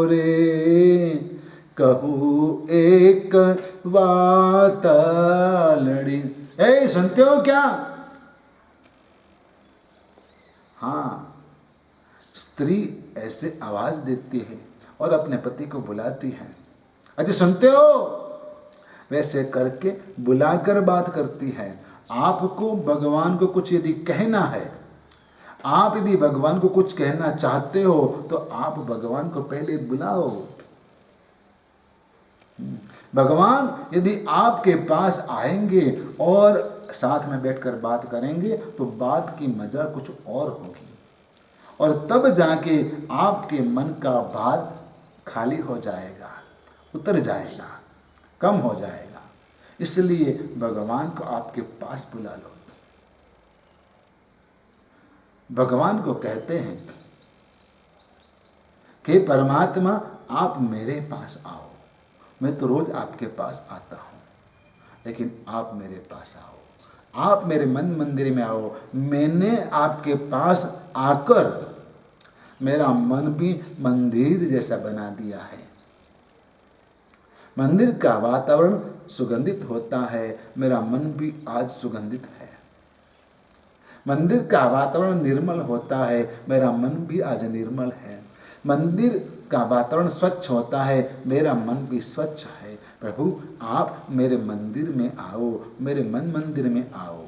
रे, कहूँ एक बात लड़ी। ए सुनते हो क्या? हाँ, स्त्री ऐसे आवाज देती है और अपने पति को बुलाती है, अच्छा सुनते हो? वैसे करके बुलाकर बात करती है। आपको भगवान को कुछ यदि कहना है, आप यदि भगवान को कुछ कहना चाहते हो तो आप भगवान को पहले बुलाओ। भगवान यदि आपके पास आएंगे और साथ में बैठकर बात करेंगे तो बात की मजा कुछ और होगी और तब जाके आपके मन का भार खाली हो जाएगा, उतर जाएगा, कम हो जाएगा। इसलिए भगवान को आपके पास बुला लो। भगवान को कहते हैं कि परमात्मा आप मेरे पास आओ। मैं तो रोज आपके पास आता हूँ, लेकिन आप मेरे पास आओ, आप मेरे मन मंदिर में आओ। मैंने आपके पास आकर मेरा मन भी मंदिर जैसा बना दिया है। मंदिर का वातावरण सुगंधित होता है, मेरा मन भी आज सुगंधित है। मंदिर का वातावरण निर्मल होता है, मेरा मन भी आज निर्मल है। मंदिर का वातावरण स्वच्छ होता है, मेरा मन भी स्वच्छ है। प्रभु आप मेरे मंदिर में आओ, मेरे मन मंदिर में आओ।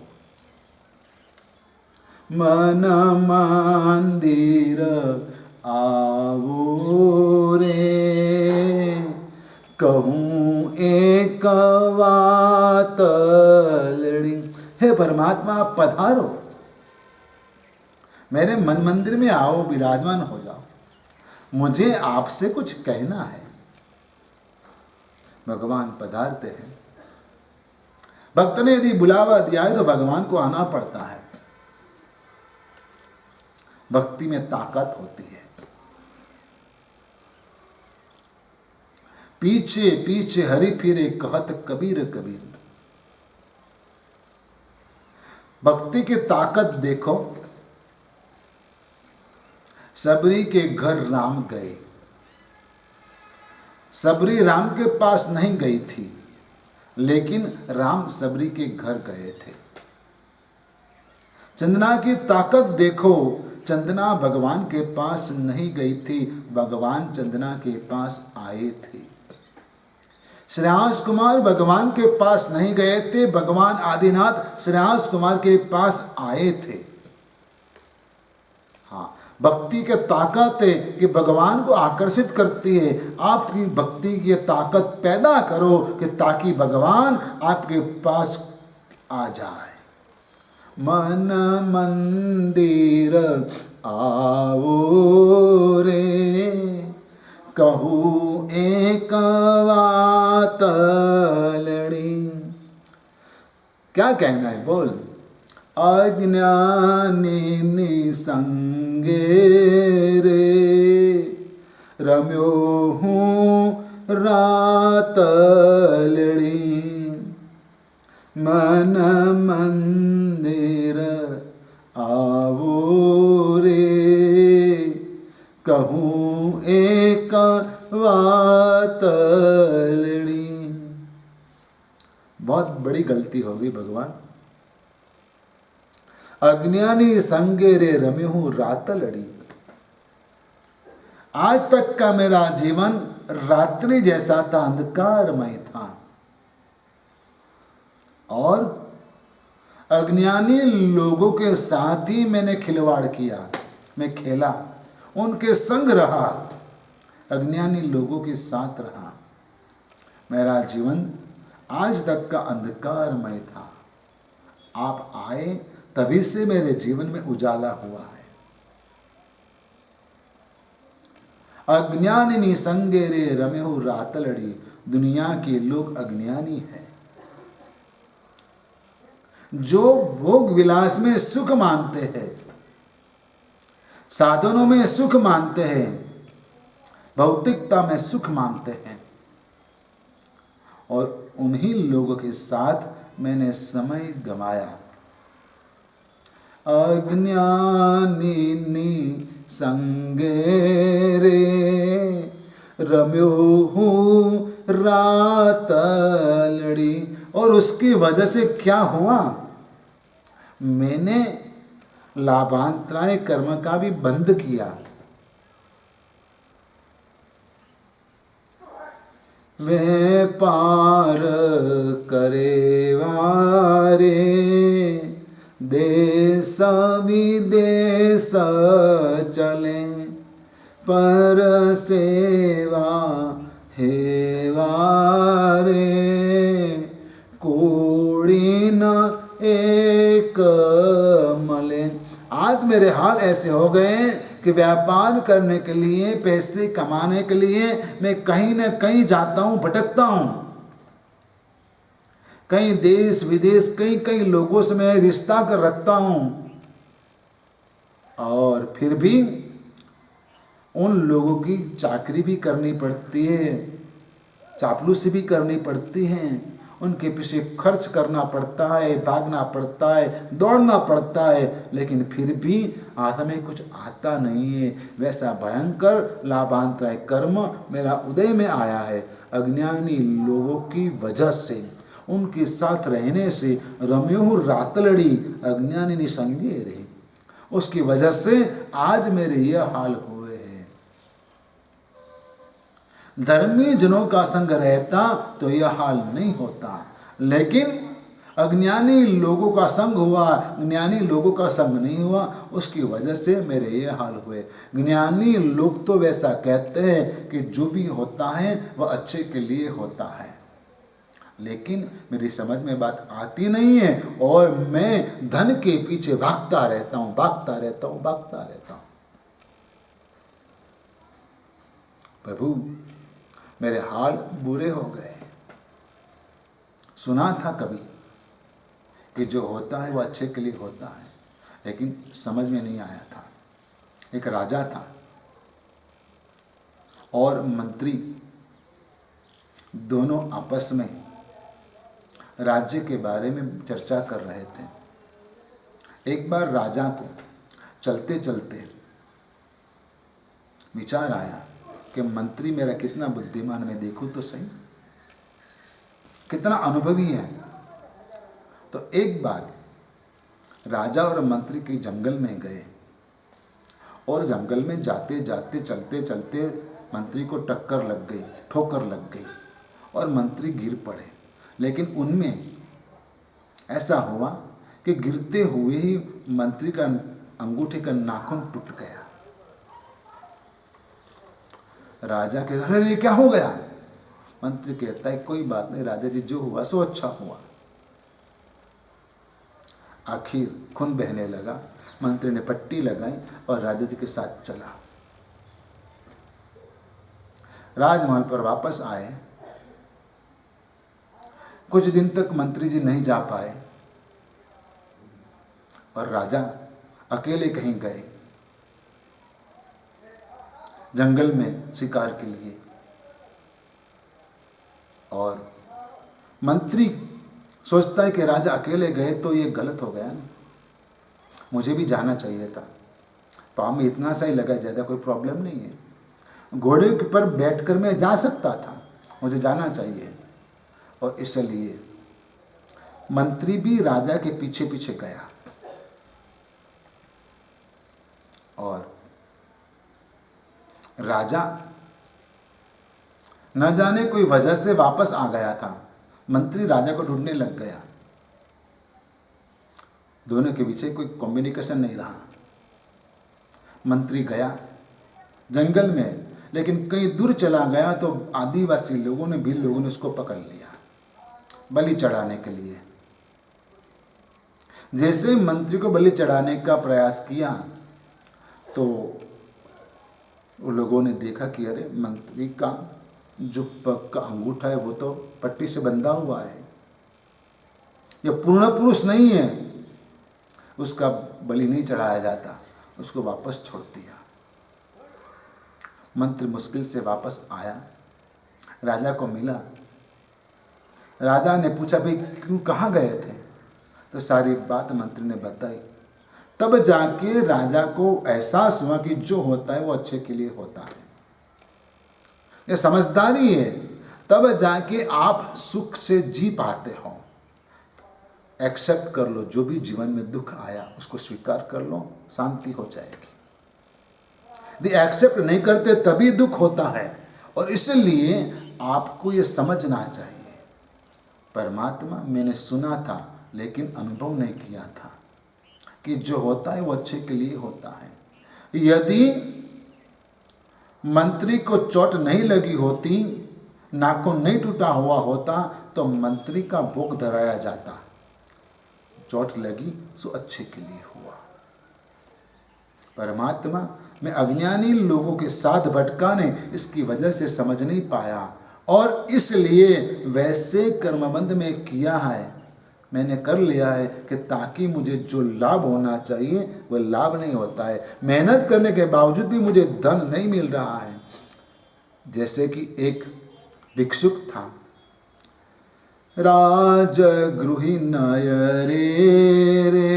मन मंदिर आवो रे, कहूँ एक बात लड़ी। हे परमात्मा, आप पधारो, मेरे मन मंदिर में आओ, विराजमान हो जाओ, मुझे आपसे कुछ कहना है। भगवान पधारते हैं। भक्त ने यदि बुलावा दिया है तो भगवान को आना पड़ता है। भक्ति में ताकत होती है। पीछे पीछे हरि फिरे कहत कबीर कबीर। भक्ति की ताकत देखो। सबरी के घर राम गए। सबरी राम के पास नहीं गई थी, लेकिन राम सबरी के घर गए थे। चंदना की ताकत देखो। चंदना भगवान के पास नहीं गई थी, भगवान चंदना के पास आए थे। श्रेयांश कुमार भगवान के पास नहीं गए थे, भगवान आदिनाथ श्रेयांश कुमार के पास आए थे। हाँ, भक्ति की ताकत है कि भगवान को आकर्षित करती है। आपकी भक्ति की ताकत पैदा करो कि ताकि भगवान आपके पास आ जाए। मन मंदिर आओ रे, कहूँ एक बात लड़ी। क्या कहना है, बोल। अज्ञानी निसंगे रे, रम्यो हूँ रात लड़ी। मन मंदिर आवो रे, कहूँ एक बात लड़ी। बहुत बड़ी गलती होगी भगवान। अज्ञानी संगे रे रम्यहूँ रात लड़ी। आज तक का मेरा जीवन रात्रि जैसा था, अंधकारमय था, और अज्ञानी लोगों के साथ ही मैंने खिलवाड़ किया। मैं खेला, उनके संग रहा, अज्ञानी लोगों के साथ रहा। मेरा जीवन आज तक का अंधकारमय था। आप आए तभी से मेरे जीवन में उजाला हुआ है। अज्ञानी संगे रे रमेहु रात लड़ी। दुनिया के लोग अज्ञानी हैं, जो भोग विलास में सुख मानते हैं, साधनों में सुख मानते हैं, भौतिकता में सुख मानते हैं, और उन्हीं लोगों के साथ मैंने समय गंवाया। अज्ञानी संगे रे, रम्यो हूँ रात लड़ी। और उसकी वजह से क्या हुआ, मैंने लाभांतराय कर्म का भी बंद किया। व्यापार करे वारे, देश विदेश चले, पर सेवा हे वारे, कोड़ी न एक मले। आज मेरे हाल ऐसे हो गए कि व्यापार करने के लिए, पैसे कमाने के लिए मैं कहीं न कहीं जाता हूँ, भटकता हूँ। कहीं देश विदेश, कई लोगों से मैं रिश्ता कर रखता हूँ, और फिर भी उन लोगों की चाकरी भी करनी पड़ती है, चापलूसी भी करनी पड़ती है, उनके पीछे खर्च करना पड़ता है, भागना पड़ता है, दौड़ना पड़ता है, लेकिन फिर भी हाथ में कुछ आता नहीं है। वैसा भयंकर लाभांतराय कर्म मेरा उदय में आया है। अज्ञानी लोगों की वजह से, उनके साथ रहने से, रम्यो रात लड़ी, अज्ञानी निसंगे रहे, उसकी वजह से आज मेरे यह हाल हुए हैं। धर्मी जनों का संग रहता तो यह हाल नहीं होता, लेकिन अज्ञानी लोगों का संग हुआ, ज्ञानी लोगों का संग नहीं हुआ, उसकी वजह से मेरे ये हाल हुए। ज्ञानी लोग तो वैसा कहते हैं कि जो भी होता है वह अच्छे के लिए होता है, लेकिन मेरी समझ में बात आती नहीं है और मैं धन के पीछे भागता रहता हूं, भागता रहता हूं, भागता रहता हूं। प्रभु मेरे हाल बुरे हो गए। सुना था कभी कि जो होता है वो अच्छे के लिए होता है, लेकिन समझ में नहीं आया था। एक राजा था और मंत्री दोनों आपस में राज्य के बारे में चर्चा कर रहे थे। एक बार राजा को चलते चलते विचार आया कि मंत्री मेरा कितना बुद्धिमान, मैं देखूं तो सही, कितना अनुभवी है। तो एक बार राजा और मंत्री के जंगल में गए और जंगल में जाते जाते चलते चलते मंत्री को टक्कर लग गई, ठोकर लग गई और मंत्री गिर पड़े। लेकिन उनमें ऐसा हुआ कि गिरते हुए ही मंत्री का अंगूठे का नाखून टूट गया। राजा कहता है अरे क्या हो गया? मंत्री कहता है कोई बात नहीं राजा जी, जो हुआ सो अच्छा हुआ। आखिर खून बहने लगा, मंत्री ने पट्टी लगाई और राजा जी के साथ चला। राजमहल पर वापस आए। कुछ दिन तक मंत्री जी नहीं जा पाए और राजा अकेले कहीं गए जंगल में शिकार के लिए, और मंत्री सोचता है कि राजा अकेले गए तो ये गलत हो गया ना, मुझे भी जाना चाहिए था। पाँव में इतना सा ही लगा, ज़्यादा कोई प्रॉब्लम नहीं है, घोड़े पर बैठकर मैं जा सकता था, मुझे जाना चाहिए। और इसलिए मंत्री भी राजा के पीछे पीछे गया और राजा न जाने कोई वजह से वापस आ गया था। मंत्री राजा को ढूंढने लग गया, दोनों के पीछे कोई कम्युनिकेशन नहीं रहा। मंत्री गया जंगल में, लेकिन कहीं दूर चला गया तो आदिवासी लोगों ने, भील लोगों ने उसको पकड़ लिया बलि चढ़ाने के लिए। जैसे मंत्री को बलि चढ़ाने का प्रयास किया तो उन लोगों ने देखा कि अरे मंत्री का जो पग का अंगूठा है वो तो पट्टी से बंधा हुआ है, यह पूर्ण पुरुष नहीं है, उसका बलि नहीं चढ़ाया जाता। उसको वापस छोड़ दिया। मंत्री मुश्किल से वापस आया, राजा को मिला। राजा ने पूछा भाई क्यों, कहाँ गए थे? तो सारी बात मंत्री ने बताई। तब जाके राजा को एहसास हुआ कि जो होता है वो अच्छे के लिए होता है, ये समझदारी है। तब जाके आप सुख से जी पाते हो। एक्सेप्ट कर लो, जो भी जीवन में दुख आया उसको स्वीकार कर लो, शांति हो जाएगी। यदि एक्सेप्ट नहीं करते तभी दुख होता है, और इसलिए आपको ये समझना चाहिए परमात्मा मैंने सुना था लेकिन अनुभव नहीं किया था कि जो होता है वो अच्छे के लिए होता है। यदि मंत्री को चोट नहीं लगी होती, नाखून नहीं टूटा हुआ होता तो मंत्री का भोग धराया जाता। चोट लगी सो अच्छे के लिए हुआ। परमात्मा मैं अज्ञानी लोगों के साथ भटकाने इसकी वजह से समझ नहीं पाया, और इसलिए वैसे कर्मबंध में किया है, मैंने कर लिया है कि ताकि मुझे जो लाभ होना चाहिए वह लाभ नहीं होता है। मेहनत करने के बावजूद भी मुझे धन नहीं मिल रहा है। जैसे कि एक भिक्षुक था, राजगृही नयरे रे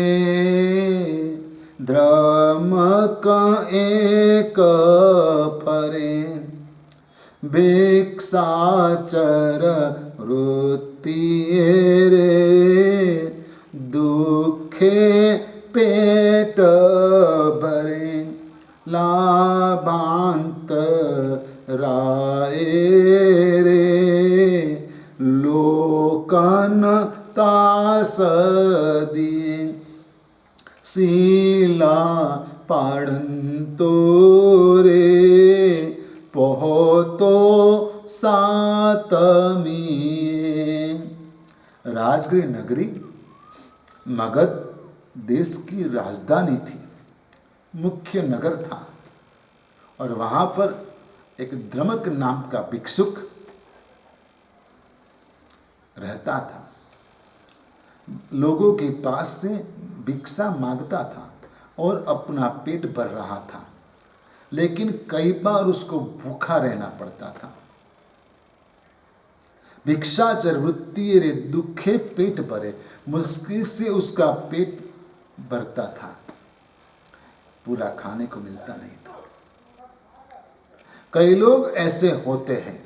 द्रमक एक फरेन भिक्षाचर वृत्ति रे दुखे पेट भरे लाभांत राय रे लोकन ता दिए शीला पाड़ंतो रे पहुतो सातमी। राजगृह नगरी मगध देश की राजधानी थी, मुख्य नगर था, और वहां पर एक द्रमक नाम का भिक्षुक रहता था। लोगों के पास से भिक्षा मांगता था और अपना पेट भर रहा था, लेकिन कई बार उसको भूखा रहना पड़ता था। भिक्षाचर वृत्ति रे दुखे पेट भरे, मुश्किल से उसका पेट भरता था, पूरा खाने को मिलता नहीं था। कई लोग ऐसे होते हैं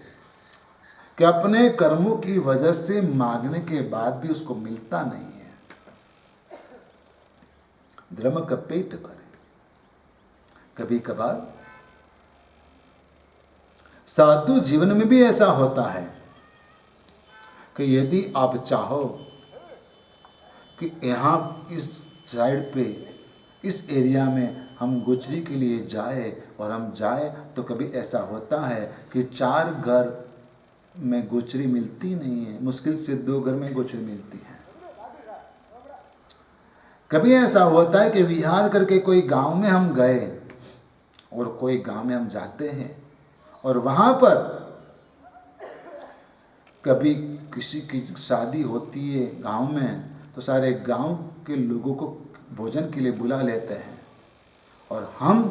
कि अपने कर्मों की वजह से मांगने के बाद भी उसको मिलता नहीं है। धर्म का पेट भरे। कभी कभार साधु जीवन में भी ऐसा होता है कि यदि आप चाहो कि यहाँ इस साइड पे, इस एरिया में हम गुजरी के लिए जाए और हम जाए, तो कभी ऐसा होता है कि 4 घर में गुजरी मिलती नहीं है, मुश्किल से 2 घर में गुजरी मिलती है। कभी ऐसा होता है कि विहार करके कोई गांव में हम गए और कोई गांव में हम जाते हैं और वहां पर कभी किसी की शादी होती है गांव में, तो सारे गांव के लोगों को भोजन के लिए बुला लेते हैं और हम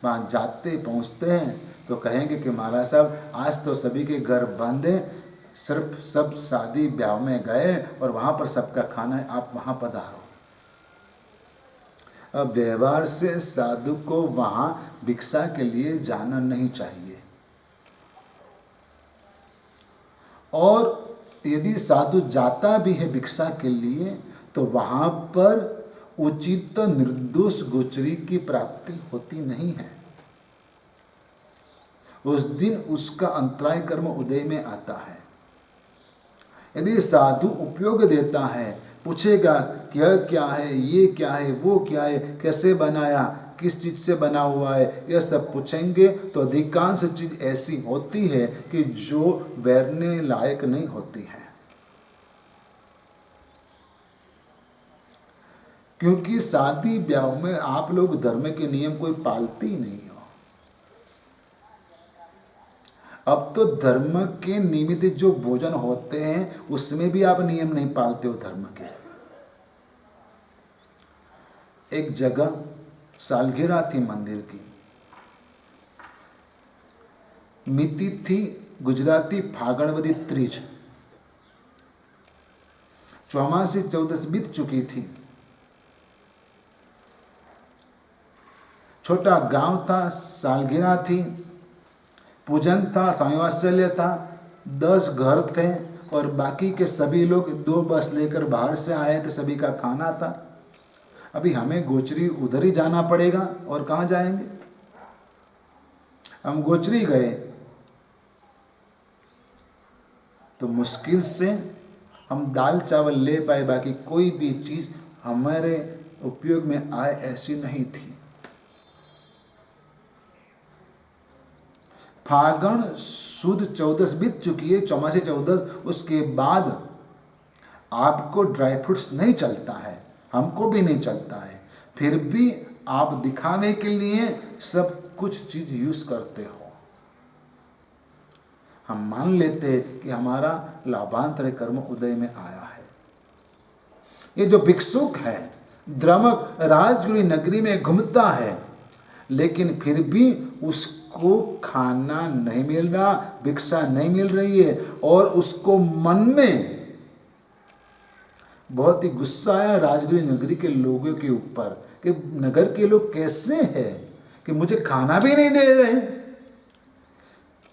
वहाँ जाते पहुँचते हैं तो कहेंगे कि महाराज साहब आज तो सभी के घर बंद है, सिर्फ सब शादी ब्याह में गए और वहाँ पर सबका खाना है, आप वहाँ पधारो। अब व्यवहार से साधु को वहाँ भिक्षा के लिए जाना नहीं चाहिए, और यदि साधु जाता भी है भिक्षा के लिए तो वहाँ पर उचित निर्दोष गोचरी की प्राप्ति होती नहीं है। उस दिन उसका अंतराय कर्म उदय में आता है। यदि साधु उपयोग देता है, पूछेगा कि यह क्या है, ये क्या है, वो क्या है, कैसे बनाया, किस चीज़ से बना हुआ है, यह सब पूछेंगे तो अधिकांश चीज़ ऐसी होती है कि जो बैठने लायक नहीं होती है, क्योंकि शादी ब्याह में आप लोग धर्म के नियम कोई पालते ही नहीं हो। अब तो धर्म के निमित्त जो भोजन होते हैं उसमें भी आप नियम नहीं पालते हो धर्म के। एक जगह सालगिरह थी मंदिर की, मिति थी गुजराती फागणवदी त्रीज, चौमासी 14 बीत चुकी थी। छोटा गांव था, सालगिरह थी, पूजन था, स्वामी वात्सल्य था, 10 घर थे और बाकी के सभी लोग 2 बस लेकर बाहर से आए थे, सभी का खाना था। अभी हमें गोचरी उधर ही जाना पड़ेगा और कहाँ जाएंगे। हम गोचरी गए तो मुश्किल से हम दाल चावल ले पाए, बाकी कोई भी चीज़ हमारे उपयोग में आए ऐसी नहीं थी। फागण सुद 14 बीत चुकी है, चौमासी 14, उसके बाद आपको ड्राई फ्रूट्स नहीं चलता है, हमको भी नहीं चलता है, फिर भी आप दिखावे के लिए सब कुछ चीज यूज करते हो। हम मान लेते हैं कि हमारा लाभांतर कर्म उदय में आया है। ये जो भिक्षुक है द्रमक राजगृह नगरी में घूमता है, लेकिन फिर भी उसको खाना नहीं मिल रहा, भिक्षा नहीं मिल रही है, और उसको मन में बहुत ही गुस्सा आया राजगृह नगरी के लोगों के ऊपर कि नगर के लोग कैसे हैं कि मुझे खाना भी नहीं दे रहे।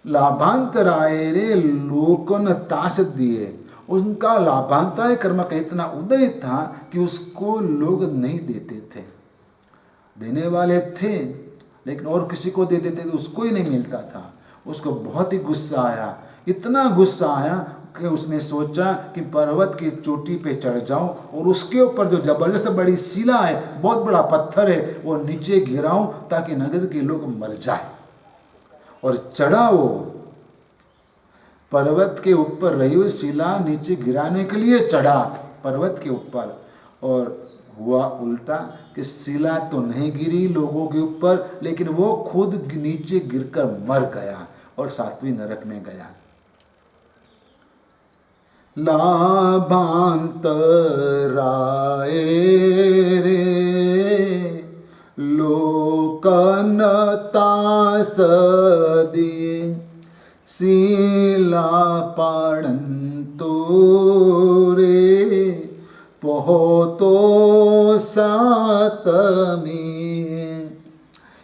लाभांतराय रे लोकन ताश दिए, उनका लाभांतराय कर्म का इतना उदय था कि उसको लोग नहीं देते थे। देने वाले थे लेकिन और किसी को दे देते थे, उसको ही नहीं मिलता था। उसको बहुत ही गुस्सा आया, इतना गुस्सा आया, कि उसने सोचा कि पर्वत की चोटी पे चढ़ जाऊं और उसके ऊपर जो जबरदस्त बड़ी शिला है, बहुत बड़ा पत्थर है, वो नीचे गिराऊं ताकि नगर के लोग मर जाए। और चढ़ा वो पर्वत के ऊपर रही हुई शिला नीचे गिराने के लिए चढ़ा पर्वत के ऊपर, और हुआ उल्टा कि शिला तो नहीं गिरी लोगों के ऊपर, लेकिन वो खुद नीचे गिरकर मर गया और 7वीं नरक में गया। लाभांतराए रे लोकनता सदी शीला पढ़ंतो रे पहुतो सातमी।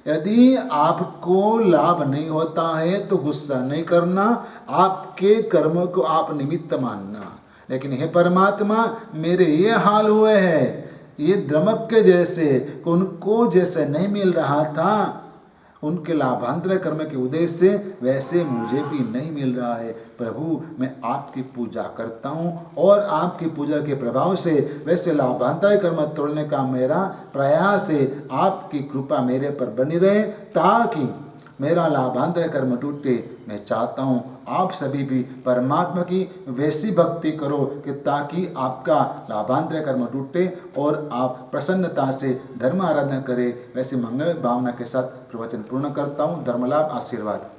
यदि आपको लाभ नहीं होता है तो गुस्सा नहीं करना, आपके कर्मों को आप निमित्त मानना। लेकिन हे परमात्मा, मेरे ये हाल हुए हैं, ये द्रमक के जैसे, उनको जैसे नहीं मिल रहा था उनके लाभांतर कर्म के उदय से, वैसे मुझे भी नहीं मिल रहा है। प्रभु, मैं आपकी पूजा करता हूँ और आपकी पूजा के प्रभाव से वैसे लाभांतर कर्म तोड़ने का मेरा प्रयास है। आपकी कृपा मेरे पर बनी रहे ताकि मेरा लाभांतर कर्म टूटे। मैं चाहता हूँ आप सभी भी परमात्मा की वैसी भक्ति करो कि ताकि आपका लाभांतर कर्म टूटे और आप प्रसन्नता से धर्म आराधना करें। वैसे मंगल भावना के साथ प्रवचन पूर्ण करता हूँ। धर्मलाभ आशीर्वाद।